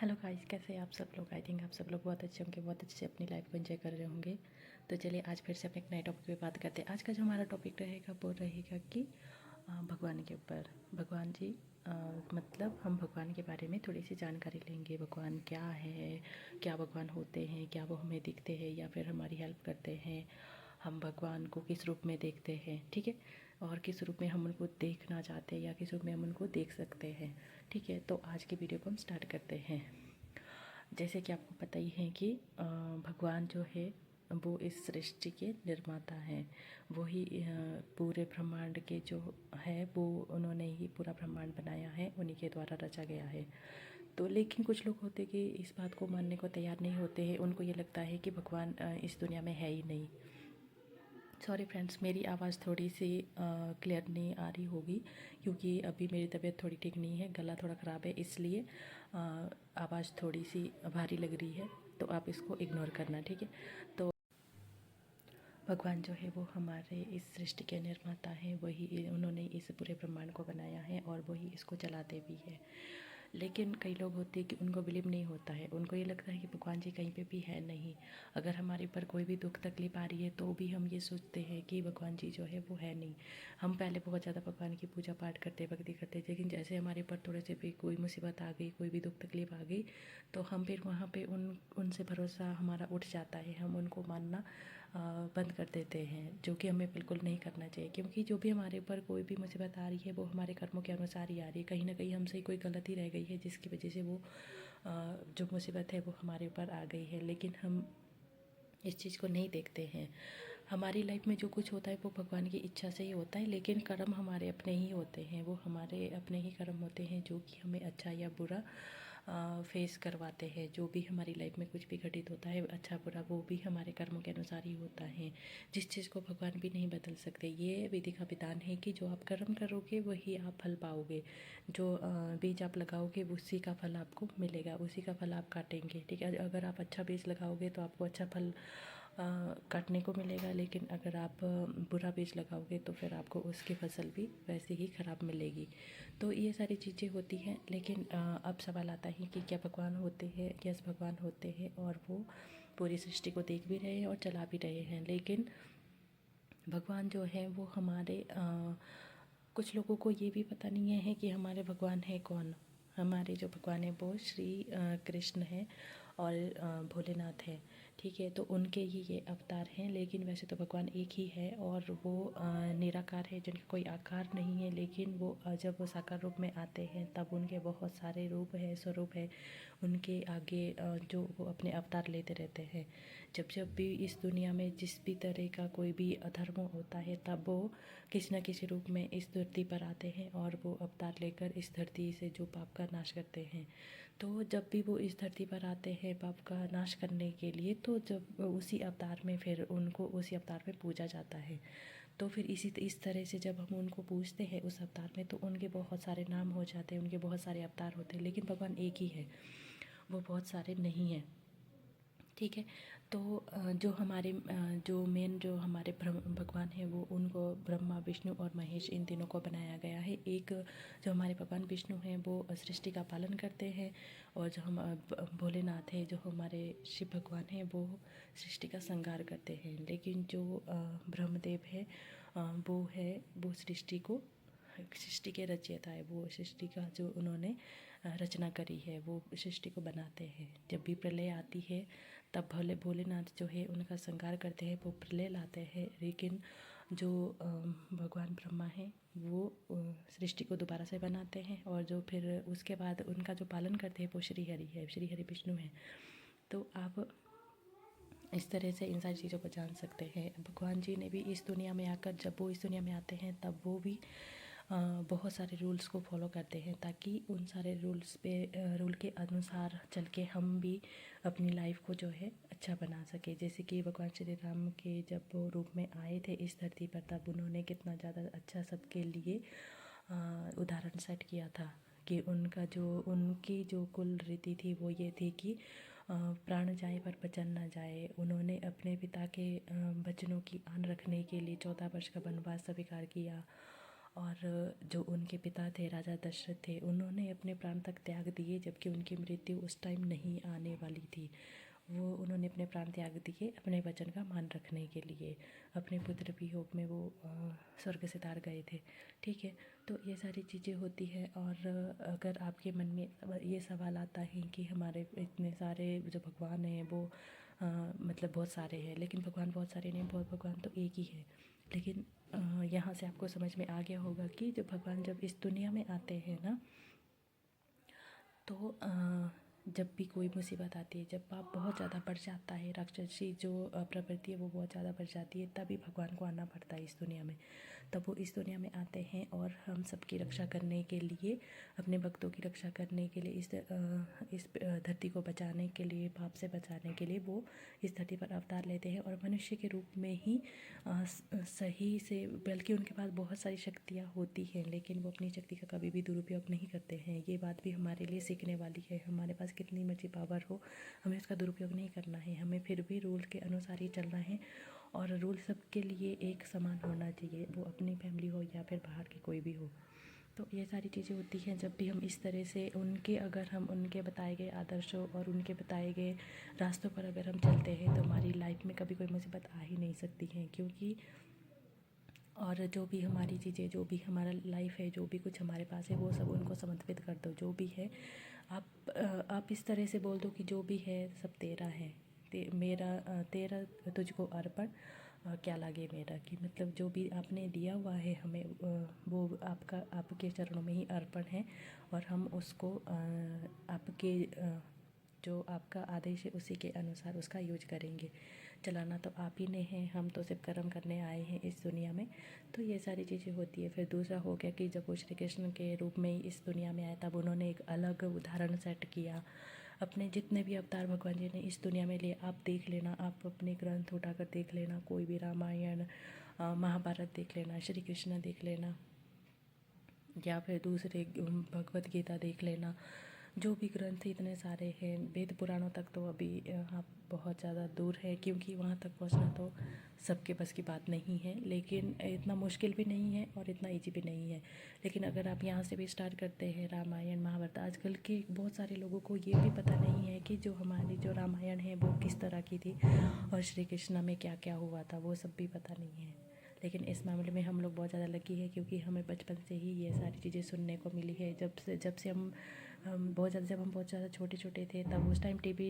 Hello guys, कैसे हैं आप सब लोग। आई थिंक आप सब लोग बहुत अच्छे होंगे, बहुत अच्छे से अपनी लाइफ को एंजॉय कर रहे होंगे। तो चलिए आज फिर से अपने एक नए टॉपिक पे बात करते हैं। आज का जो हमारा टॉपिक रहेगा वो रहेगा कि भगवान के ऊपर। भगवान जी मतलब हम भगवान के बारे में थोड़ी सी जानकारी लेंगे। भगवान क्या है, क्या भगवान होते हैं, क्या वो हमें दिखते हैं या फिर हमारी हेल्प करते हैं, हम भगवान को किस रूप में देखते हैं, ठीक है, और किस रूप में हम उनको देखना चाहते हैं या किस रूप में हम उनको देख सकते हैं। ठीक है, तो आज की वीडियो को हम स्टार्ट करते हैं। जैसे कि आपको पता ही है कि भगवान जो है वो इस सृष्टि के निर्माता हैं। वही पूरे ब्रह्मांड के जो है वो उन्होंने ही पूरा ब्रह्मांड बनाया है, उन्हीं के द्वारा रचा गया है। तो लेकिन कुछ लोग होते कि इस बात को मानने को तैयार नहीं होते हैं। उनको ये लगता है कि भगवान इस दुनिया में है ही नहीं। सॉरी फ्रेंड्स, मेरी आवाज़ थोड़ी सी क्लियर नहीं आ रही होगी क्योंकि अभी मेरी तबीयत थोड़ी ठीक नहीं है, गला थोड़ा ख़राब है, इसलिए आवाज़ थोड़ी सी भारी लग रही है, तो आप इसको इग्नोर करना, ठीक है। तो भगवान जो है वो हमारे इस सृष्टि के निर्माता हैं। वही उन्होंने इस पूरे ब्रह्मांड को बनाया है और वही इसको चलाते भी हैं। लेकिन कई लोग होते हैं कि उनको बिलीव नहीं होता है। उनको ये लगता है कि भगवान जी कहीं पे भी है नहीं। अगर हमारे ऊपर कोई भी दुख तकलीफ आ रही है तो भी हम ये सोचते हैं कि भगवान जी जो है वो है नहीं। हम पहले बहुत ज़्यादा भगवान की पूजा पाठ करते भक्ति करते, लेकिन जैसे हमारे ऊपर थोड़े से भी कोई मुसीबत आ गई, कोई भी दुख तकलीफ आ गई, तो हम फिर वहाँ पे उनसे भरोसा हमारा उठ जाता है। हम उनको मानना बंद कर देते हैं, जो कि हमें बिल्कुल नहीं करना चाहिए। क्योंकि जो भी हमारे ऊपर कोई भी मुसीबत आ रही है वो हमारे कर्मों के अनुसार ही आ रही है। कहीं ना कहीं हमसे कोई गलती रह गई है जिसकी वजह से वो जो मुसीबत है वो हमारे ऊपर आ गई है। लेकिन हम इस चीज़ को नहीं देखते हैं। हमारी लाइफ में जो कुछ होता है वो भगवान की इच्छा से ही होता है, लेकिन कर्म हमारे अपने ही होते हैं। वो हमारे अपने ही कर्म होते हैं जो कि हमें अच्छा या बुरा फेस करवाते हैं। जो भी हमारी लाइफ में कुछ भी घटित होता है, अच्छा बुरा, वो भी हमारे कर्मों के अनुसार ही होता है, जिस चीज़ को भगवान भी नहीं बदल सकते। ये विधि का विधान है कि जो आप कर्म करोगे वही आप फल पाओगे। जो बीज आप लगाओगे उसी का फल आपको मिलेगा, उसी का फल आप काटेंगे, ठीक है। अगर आप अच्छा बीज लगाओगे तो आपको अच्छा फल काटने को मिलेगा, लेकिन अगर आप बुरा बीज लगाओगे तो फिर आपको उसकी फसल भी वैसे ही ख़राब मिलेगी। तो ये सारी चीज़ें होती हैं। लेकिन अब सवाल आता है कि क्या भगवान होते हैं। यस, भगवान होते हैं और वो पूरी सृष्टि को देख भी रहे हैं और चला भी रहे हैं। लेकिन भगवान जो है वो हमारे कुछ लोगों को ये भी पता नहीं है कि हमारे भगवान है कौन। हमारे जो भगवान है वो श्री कृष्ण है और भोलेनाथ है, ठीक है। तो उनके ही ये अवतार हैं, लेकिन वैसे तो भगवान एक ही है और वो निराकार है, जिनका कोई आकार नहीं है। लेकिन वो जब वो साकार रूप में आते हैं तब उनके बहुत सारे रूप है, स्वरूप है। उनके आगे जो वो अपने अवतार लेते रहते हैं। जब जब भी इस दुनिया में जिस भी तरह का कोई भी अधर्म होता है तब वो किसी न किसी रूप में इस धरती पर आते हैं और वो अवतार लेकर इस धरती से जो पाप का नाश करते हैं। तो जब भी वो इस धरती पर आते हैं पाप का नाश करने के लिए, तो जब उसी अवतार में फिर उनको उसी अवतार में पूजा जाता है। तो फिर इस तरह से जब हम उनको पूजते हैं उस अवतार में, तो उनके बहुत सारे नाम हो जाते हैं, उनके बहुत सारे अवतार होते हैं। लेकिन भगवान एक ही है, वो बहुत सारे नहीं हैं, ठीक है। तो जो हमारे जो मेन जो हमारे भगवान हैं वो उनको ब्रह्मा विष्णु और महेश इन तीनों को बनाया गया है। एक जो हमारे भगवान विष्णु हैं वो सृष्टि का पालन करते हैं, और जो हम भोलेनाथ है, जो हमारे शिव भगवान हैं, वो सृष्टि का संहार करते हैं। लेकिन जो ब्रह्मदेव है वो सृष्टि के रचयिता है। वो सृष्टि का जो उन्होंने रचना करी है वो सृष्टि को बनाते हैं। जब भी प्रलय आती है तब भोलेनाथ जो है उनका संहार करते हैं, वो प्रलय लाते हैं। लेकिन जो भगवान ब्रह्मा है वो सृष्टि को दोबारा से बनाते हैं, और जो फिर उसके बाद उनका जो पालन करते हैं वो श्री हरि है, श्री हरि विष्णु है। तो आप इस तरह से इन सारी चीज़ों को जान सकते हैं। भगवान जी ने भी इस दुनिया में आकर, जब वो इस दुनिया में आते हैं तब वो भी बहुत सारे रूल्स को फॉलो करते हैं, ताकि उन सारे रूल के अनुसार चल के हम भी अपनी लाइफ को जो है अच्छा बना सके। जैसे कि भगवान श्री राम के जब वो रूप में आए थे इस धरती पर, तब उन्होंने कितना ज़्यादा अच्छा सबके लिए उदाहरण सेट किया था। कि उनकी जो कुल रीति थी वो ये थी कि प्राण जाए पर वचन न जाए। उन्होंने अपने पिता के वचनों की आन रखने के लिए 14 वर्ष का वनवास स्वीकार किया, और जो उनके पिता थे राजा दशरथ थे, उन्होंने अपने प्राण तक त्याग दिए, जबकि उनकी मृत्यु उस टाइम नहीं आने वाली थी। वो उन्होंने अपने प्राण त्याग दिए अपने वचन का मान रखने के लिए। अपने पुत्र वियोग में वो स्वर्ग से तार गए थे। ठीक है, तो ये सारी चीज़ें होती हैं। और अगर आपके मन में ये सवाल आता है कि हमारे इतने सारे जो भगवान हैं वो मतलब बहुत सारे हैं, लेकिन भगवान बहुत सारे नहीं, बहुत भगवान तो एक ही है। लेकिन यहाँ से आपको समझ में आ गया होगा कि जो भगवान जब इस दुनिया में आते हैं ना, तो जब भी कोई मुसीबत आती है, जब पाप बहुत ज़्यादा बढ़ जाता है, राक्षसी जो प्रवृत्ति है वो बहुत ज़्यादा बढ़ जाती है, तभी भगवान को आना पड़ता है इस दुनिया में। तब वो इस दुनिया में आते हैं और हम सबकी रक्षा करने के लिए, अपने भक्तों की रक्षा करने के लिए, इस धरती को बचाने के लिए, पाप से बचाने के लिए वो इस धरती पर अवतार लेते हैं। और मनुष्य के रूप में ही सही से, बल्कि उनके पास बहुत सारी शक्तियाँ होती हैं, लेकिन वो अपनी शक्ति का कभी भी दुरुपयोग नहीं करते हैं। ये बात भी हमारे लिए सीखने वाली है। हमारे पास कितनी मर्जी पावर हो, हमें उसका दुरुपयोग नहीं करना है। हमें फिर भी रूल के अनुसार ही चलना है, और रूल सबके लिए एक समान होना चाहिए, वो अपनी फैमिली हो या फिर बाहर की कोई भी हो। तो ये सारी चीज़ें होती हैं। जब भी हम इस तरह से अगर हम उनके बताए गए आदर्शों और उनके बताए गए रास्तों पर अगर हम चलते हैं, तो हमारी लाइफ में कभी कोई मुसीबत आ ही नहीं सकती है। क्योंकि और जो भी हमारी चीज़ें, जो भी हमारा लाइफ है, जो भी कुछ हमारे पास है, वो सब उनको समर्पित कर दो। जो भी है आप इस तरह से बोल दो कि जो भी है सब तेरा है, तेरा तुझको अर्पण, क्या लागे मेरा। कि मतलब जो भी आपने दिया हुआ है हमें, वो आपके चरणों में ही अर्पण है, और हम उसको आपके जो आपका आदेश है उसी के अनुसार उसका यूज करेंगे। चलाना तो आप ही ने है, हम तो सिर्फ कर्म करने आए हैं इस दुनिया में। तो ये सारी चीज़ें होती है। फिर दूसरा हो गया कि जब वो श्री कृष्ण के रूप में इस दुनिया में आए, तब उन्होंने एक अलग उदाहरण सेट किया। अपने जितने भी अवतार भगवान जी ने इस दुनिया में लिए, आप देख लेना, आप अपने ग्रंथ उठाकर देख लेना, कोई भी रामायण महाभारत देख लेना, श्री कृष्ण देख लेना, या फिर दूसरे भगवत गीता देख लेना। जो भी ग्रंथ इतने सारे हैं, वेद पुराणों तक तो अभी आप बहुत ज़्यादा दूर है, क्योंकि वहाँ तक पहुँचना तो सबके बस की बात नहीं है। लेकिन इतना मुश्किल भी नहीं है और इतना इजी भी नहीं है। लेकिन अगर आप यहाँ से भी स्टार्ट करते हैं, रामायण महाभारत, आजकल के बहुत सारे लोगों को ये भी पता नहीं है कि जो हमारी जो रामायण है वो किस तरह की थी, और श्री कृष्ण में क्या क्या हुआ था, वो सब भी पता नहीं है। लेकिन इस मामले में हम लोग बहुत ज़्यादा लकी है, क्योंकि हमें बचपन से ही ये सारी चीज़ें सुनने को मिली है। जब हम बहुत ज़्यादा छोटे छोटे थे, तब उस टाइम टीवी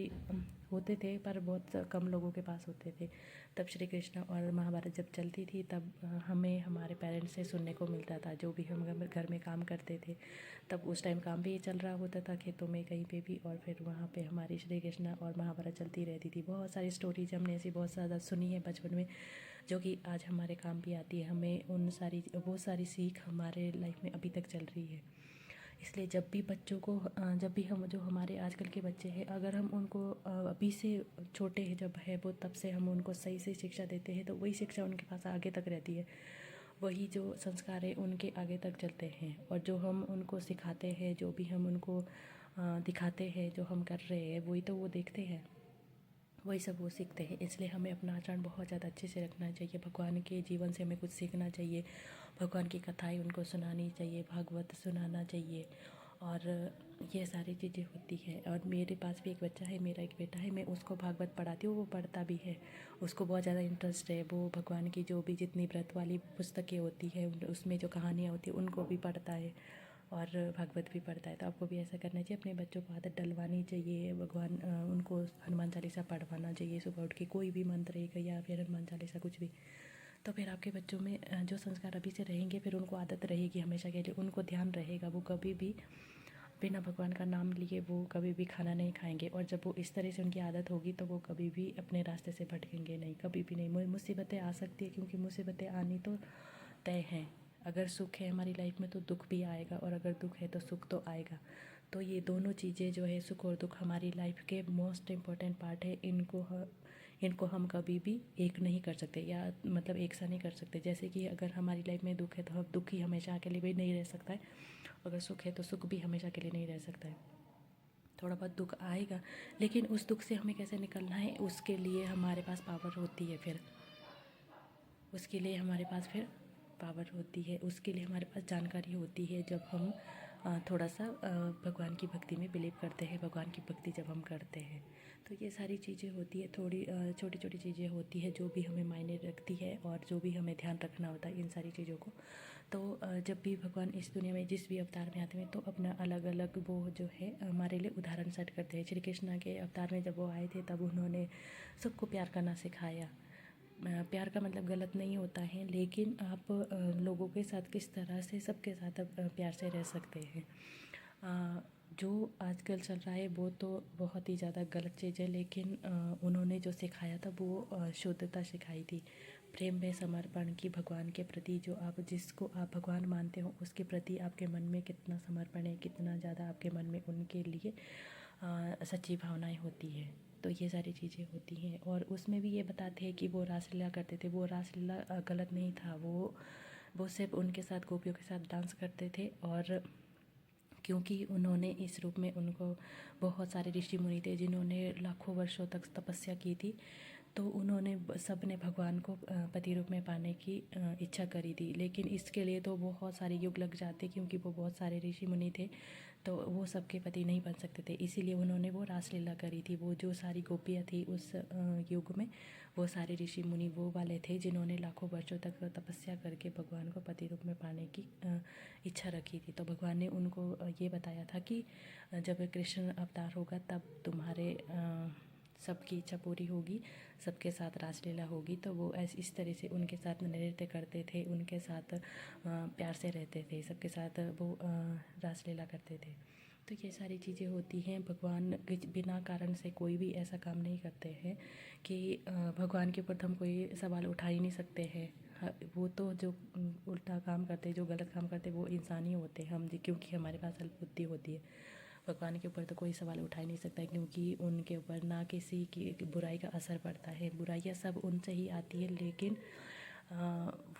होते थे, पर बहुत कम लोगों के पास होते थे। तब श्री कृष्ण और महाभारत जब चलती थी, तब हमें हमारे पेरेंट्स से सुनने को मिलता था। जो भी हम घर में काम करते थे, तब उस टाइम काम भी चल रहा होता था खेतों में कहीं पे भी, और फिर वहाँ पे हमारी श्री कृष्ण और महाभारत चलती रहती थी। बहुत सारी स्टोरीज हमने ऐसी बहुत ज़्यादा सुनी है बचपन में, जो कि आज हमारे काम भी आती है। हमें वो सारी सीख हमारे लाइफ में अभी तक चल रही है। इसलिए जब भी बच्चों को जब भी हम, जो हमारे आजकल के बच्चे हैं, अगर हम उनको अभी से छोटे हैं जब है वो, तब से हम उनको सही से शिक्षा देते हैं, तो वही शिक्षा उनके पास आगे तक रहती है। वही जो संस्कार है उनके आगे तक चलते हैं। और जो हम उनको सिखाते हैं, जो भी हम उनको दिखाते हैं, जो हम कर रहे हैं, वही तो वो देखते हैं, वही सब वो सीखते हैं। इसलिए हमें अपना आचरण बहुत ज़्यादा अच्छे से रखना चाहिए। भगवान के जीवन से हमें कुछ सीखना चाहिए, भगवान की कथाएं उनको सुनानी चाहिए, भागवत सुनाना चाहिए, और ये सारी चीज़ें होती हैं। और मेरे पास भी एक बच्चा है, मेरा एक बेटा है, मैं उसको भागवत पढ़ाती हूँ, वो पढ़ता भी है। उसको बहुत ज़्यादा इंटरेस्ट है, वो भगवान की जो भी जितनी व्रत वाली पुस्तकें होती है, उसमें जो कहानियाँ होती है उनको भी पढ़ता है, और भागवत भी पढ़ता है। तो आपको भी ऐसा करना चाहिए, अपने बच्चों को आदत डलवानी चाहिए। भगवान उनको हनुमान चालीसा पढ़वाना चाहिए सुबह उठ के, कोई भी मंत्र एक या फिर हनुमान चालीसा कुछ भी। तो फिर आपके बच्चों में जो संस्कार अभी से रहेंगे, फिर उनको आदत रहेगी हमेशा के लिए, उनको ध्यान रहेगा, वो कभी भी बिना भगवान का नाम लिए वो कभी भी खाना नहीं खाएंगे। और जब वो इस तरह से उनकी आदत होगी, तो वो कभी भी अपने रास्ते से भटकेंगे नहीं, कभी भी नहीं। मुसीबतें आ सकती है, क्योंकि मुसीबतें आनी तो तय हैं। अगर सुख है हमारी लाइफ में, तो दुख भी आएगा, और अगर दुख है तो सुख तो आएगा। तो ये दोनों चीज़ें जो है, सुख और दुख, हमारी लाइफ के मोस्ट इम्पॉर्टेंट पार्ट है। इनको हम कभी भी एक नहीं कर सकते, या मतलब एक सा नहीं कर सकते। जैसे कि अगर हमारी लाइफ में दुख है, तो अब दुख ही हमेशा के लिए भी नहीं रह सकता है, अगर सुख है तो सुख भी हमेशा के लिए नहीं रह सकता है। थोड़ा बहुत दुख आएगा, लेकिन उस दुख से हमें कैसे निकलना है, उसके लिए हमारे पास पावर होती है। फिर उसके लिए हमारे पास फिर पावर होती है, उसके लिए हमारे पास जानकारी होती है जब हम थोड़ा सा भगवान की भक्ति में बिलीव करते हैं, भगवान की भक्ति जब हम करते हैं। तो ये सारी चीज़ें होती है, थोड़ी छोटी छोटी चीज़ें होती है जो भी हमें मायने रखती है और जो भी हमें ध्यान रखना होता है इन सारी चीज़ों को। तो जब भी भगवान इस दुनिया में जिस भी अवतार में आते हैं तो अपना अलग अलग वो जो है हमारे लिए उदाहरण सेट करते हैं। श्री कृष्णा के अवतार में जब वो आए थे तब उन्होंने सबको प्यार करना सिखाया। प्यार का मतलब गलत नहीं होता है, लेकिन आप लोगों के साथ किस तरह से सबके साथ आप प्यार से रह सकते हैं। जो आजकल चल रहा है वो तो बहुत ही ज़्यादा गलत चीज़ है, लेकिन उन्होंने जो सिखाया था वो शुद्धता सिखाई थी, प्रेम में समर्पण की भगवान के प्रति। जो आप जिसको आप भगवान मानते हो उसके प्रति आपके मन में कितना समर्पण है, कितना ज़्यादा आपके मन में उनके लिए सच्ची भावनाएं होती है। तो ये सारी चीज़ें होती हैं। और उसमें भी ये बताते हैं कि वो रासलीला करते थे। वो रासलीला गलत नहीं था, वो सिर्फ उनके साथ गोपियों के साथ डांस करते थे। और क्योंकि उन्होंने इस रूप में उनको बहुत सारे ऋषि मुनि थे जिन्होंने लाखों वर्षों तक तपस्या की थी, तो उन्होंने सब ने भगवान को पति रूप में पाने की इच्छा करी थी। लेकिन इसके लिए तो बहुत सारे युग लग जाते, क्योंकि वो बहुत सारे ऋषि मुनि थे, तो वो सबके पति नहीं बन सकते थे। इसीलिए उन्होंने वो रासलीला करी थी। वो जो सारी गोपियाँ थी उस युग में, वो सारे ऋषि मुनि वो वाले थे जिन्होंने लाखों वर्षों तक तपस्या करके भगवान को पति रूप में पाने की इच्छा रखी थी। तो भगवान ने उनको ये बताया था कि जब कृष्ण अवतार होगा तब तुम्हारे सबकी इच्छा पूरी होगी, सबके साथ रासलीला होगी। तो वो ऐसे इस तरह से उनके साथ नृत्य करते थे, उनके साथ प्यार से रहते थे, सबके साथ वो रासलीला करते थे। तो ये सारी चीज़ें होती हैं। भगवान बिना कारण से कोई भी ऐसा काम नहीं करते हैं कि भगवान के ऊपर तो हम कोई सवाल उठा ही नहीं सकते हैं। वो तो जो उल्टा काम करते, जो गलत काम करते, वो इंसान ही होते हैं हम, क्योंकि हमारे पास अल्प बुद्धि होती है। भगवान के ऊपर तो कोई सवाल उठा ही नहीं सकता, क्योंकि उनके ऊपर ना किसी की बुराई का असर पड़ता है। बुराइयाँ सब उनसे ही आती है, लेकिन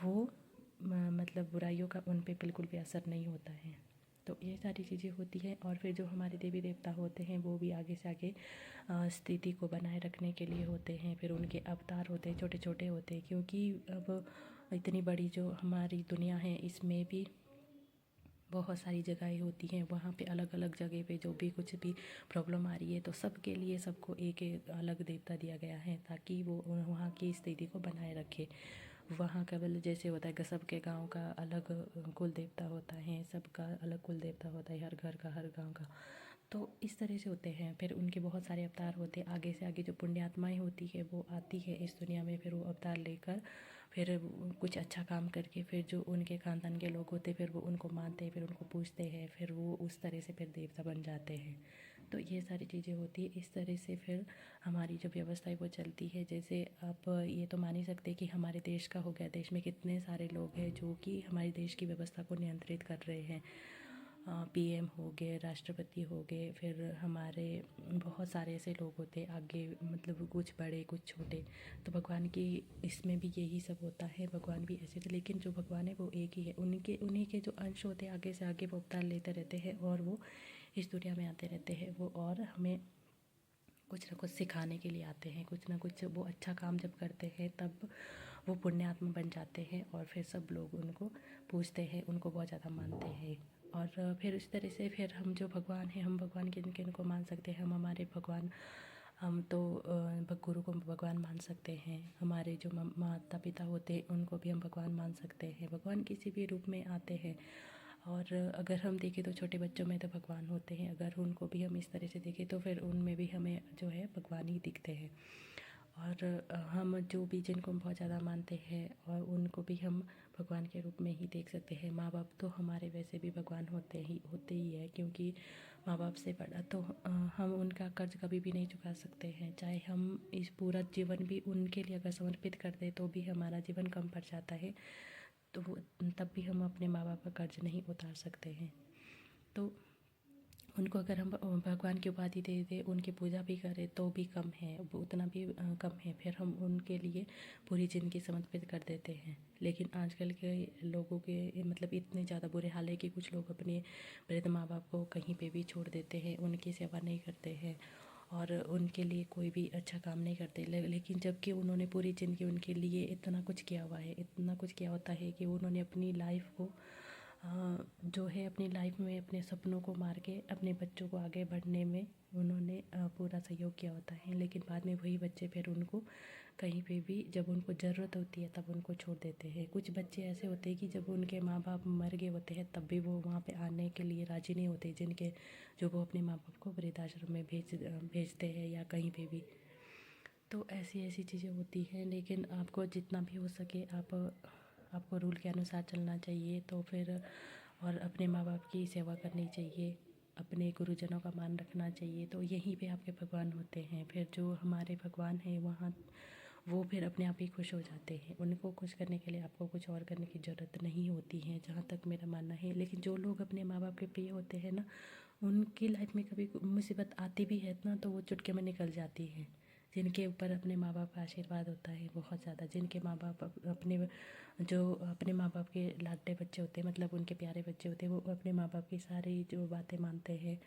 वो मतलब बुराइयों का उन पे बिल्कुल भी असर नहीं होता है। तो ये सारी चीज़ें होती हैं। और फिर जो हमारे देवी देवता होते हैं वो भी आगे से आगे स्थिति को बनाए रखने के लिए होते हैं। फिर उनके अवतार होते हैं, छोटे छोटे होते हैं, क्योंकि अब इतनी बड़ी जो हमारी दुनिया है इसमें भी बहुत सारी जगहें होती हैं। वहाँ पे अलग अलग जगह पे जो भी कुछ भी प्रॉब्लम आ रही है, तो सबके लिए सबको एक एक अलग देवता दिया गया है, ताकि वो वहाँ की स्थिति को बनाए रखे। वहाँ केवल जैसे होता है कि सबके गांव का अलग कुल देवता होता है, सबका अलग कुल देवता होता है, हर घर का, हर गांव का। तो इस तरह से होते हैं। फिर उनके बहुत सारे अवतार होते हैं। आगे से आगे जो पुण्यात्माएं होती है वो आती है इस दुनिया में, फिर वो अवतार लेकर फिर कुछ अच्छा काम करके फिर जो उनके ख़ानदान के लोग होते हैं फिर वो उनको मानते हैं, फिर उनको पूजते हैं, फिर वो उस तरह से फिर देवता बन जाते हैं। तो ये सारी चीज़ें होती है। इस तरह से फिर हमारी जो व्यवस्था है वो चलती है। जैसे आप ये तो मान ही सकते हैं कि हमारे देश का हो गया, देश में कितने सारे लोग हैं जो कि हमारे देश की व्यवस्था को नियंत्रित कर रहे हैं। पीएम हो गए, राष्ट्रपति हो गए, फिर हमारे बहुत सारे ऐसे लोग होते हैं आगे, मतलब कुछ बड़े कुछ छोटे। तो भगवान की इसमें भी यही सब होता है। भगवान भी ऐसे थे, लेकिन जो भगवान है वो एक ही है। उन्हीं के जो अंश होते हैं आगे से आगे वो अवतार लेते रहते हैं और वो इस दुनिया में आते रहते हैं। वो और हमें कुछ ना कुछ सिखाने के लिए आते हैं, कुछ ना कुछ। वो अच्छा काम जब करते हैं तब वो पुण्यात्मा बन जाते हैं और फिर सब लोग उनको पूजते हैं, उनको बहुत ज़्यादा मानते हैं। और फिर इस तरह से फिर हम जो भगवान हैं, हम भगवान किन किन को मान सकते हैं। हम हमारे भगवान, हम तो गुरु को भगवान मान सकते हैं। हमारे जो माता पिता होते हैं उनको भी हम भगवान मान सकते हैं। भगवान किसी भी रूप में आते हैं। और अगर हम देखें तो छोटे बच्चों में तो भगवान होते हैं, अगर उनको भी हम इस तरह से देखें तो फिर उनमें भी हमें जो है भगवान ही दिखते हैं। और हम जो भी जिनको हम बहुत ज़्यादा मानते हैं और उनको भी हम भगवान के रूप में ही देख सकते हैं। माँ बाप तो हमारे वैसे भी भगवान होते ही है, क्योंकि माँ बाप से बड़ा तो हम उनका कर्ज कभी भी नहीं चुका सकते हैं। चाहे हम इस पूरा जीवन भी उनके लिए अगर समर्पित कर दें तो भी हमारा जीवन कम पड़ जाता है। तो तब भी हम अपने माँ बाप का कर्ज नहीं उतार सकते हैं। तो उनको अगर हम भगवान की उपाधि दे दें, उनकी पूजा भी करें तो भी कम है, वो उतना भी कम है। फिर हम उनके लिए पूरी ज़िंदगी समर्पित कर देते हैं। लेकिन आजकल के लोगों के मतलब इतने ज़्यादा बुरे हाल है कि कुछ लोग अपने वृद्ध माँ बाप को कहीं पे भी छोड़ देते हैं, उनकी सेवा नहीं करते हैं। और उनके लिए कोई भी अच्छा काम नहीं करते। लेकिन जबकि उन्होंने पूरी ज़िंदगी उनके लिए इतना कुछ किया हुआ है, इतना कुछ किया होता है कि उन्होंने अपनी लाइफ को जो है अपनी लाइफ में अपने सपनों को मार के अपने बच्चों को आगे बढ़ने में उन्होंने पूरा सहयोग किया होता है। लेकिन बाद में वही बच्चे फिर उनको कहीं पे भी जब उनको ज़रूरत होती है तब उनको छोड़ देते हैं। कुछ बच्चे ऐसे होते हैं कि जब उनके माँ बाप मर गए होते हैं तब भी वो वहाँ पे आने के लिए राज़ी नहीं होते, जिनके जो वो अपने माँ बाप को वृद्धाश्रम में भेजते हैं या कहीं पे भी। तो ऐसी ऐसी चीज़ें होती हैं। लेकिन आपको जितना भी हो सके आपको रूल के अनुसार चलना चाहिए। तो फिर और अपने माँ बाप की सेवा करनी चाहिए, अपने गुरुजनों का मान रखना चाहिए। तो यहीं पे आपके भगवान होते हैं। फिर जो हमारे भगवान हैं वहाँ वो फिर अपने आप ही खुश हो जाते हैं। उनको खुश करने के लिए आपको कुछ और करने की ज़रूरत नहीं होती है, जहाँ तक मेरा मानना है। लेकिन जो लोग अपने माँ बाप के प्रिय होते हैं ना, उनकी लाइफ में कभी मुसीबत आती भी है ना तो वो चुटकी में निकल जाती है। जिनके ऊपर अपने माँ बाप का आशीर्वाद होता है बहुत ज़्यादा, जिनके माँ बाप अपने माँ बाप के लाडले बच्चे होते हैं, मतलब उनके प्यारे बच्चे होते हैं, वो अपने माँ बाप की सारी जो बातें मानते हैं,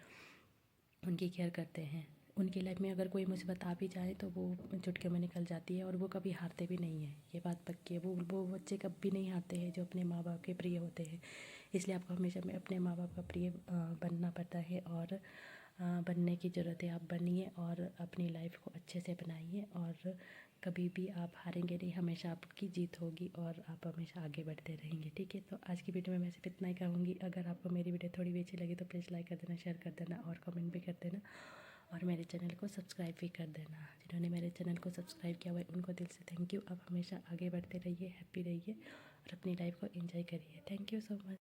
उनकी केयर करते हैं। उनकी लाइफ में अगर कोई मुसीबत आ भी जाए तो वो चुटकी में निकल जाती है और वो कभी हारते भी नहीं है, ये बात पक्की है। वो बच्चे कभी नहीं हारते हैं जो अपने माँ बाप के प्रिय होते हैं। इसलिए आपको हमेशा में अपने माँ बाप का प्रिय बनना पड़ता है और बनने की ज़रूरत है। आप बनिए और अपनी लाइफ को अच्छे से बनाइए और कभी भी आप हारेंगे नहीं, हमेशा आपकी जीत होगी और आप हमेशा आगे बढ़ते रहेंगे। ठीक है, तो आज की वीडियो में मैं सिर्फ इतना ही कहूँगी। अगर आपको मेरी वीडियो थोड़ी भी अच्छी लगी तो प्लीज़ लाइक कर देना, शेयर कर देना और कमेंट भी कर देना और मेरे चैनल को सब्सक्राइब भी कर देना। जिन्होंने मेरे चैनल को सब्सक्राइब किया हुआ है उनको दिल से थैंक यू। आप हमेशा आगे बढ़ते रहिए, हैप्पी रहिए और अपनी लाइफ को एंजॉय करिए। Thank you so much.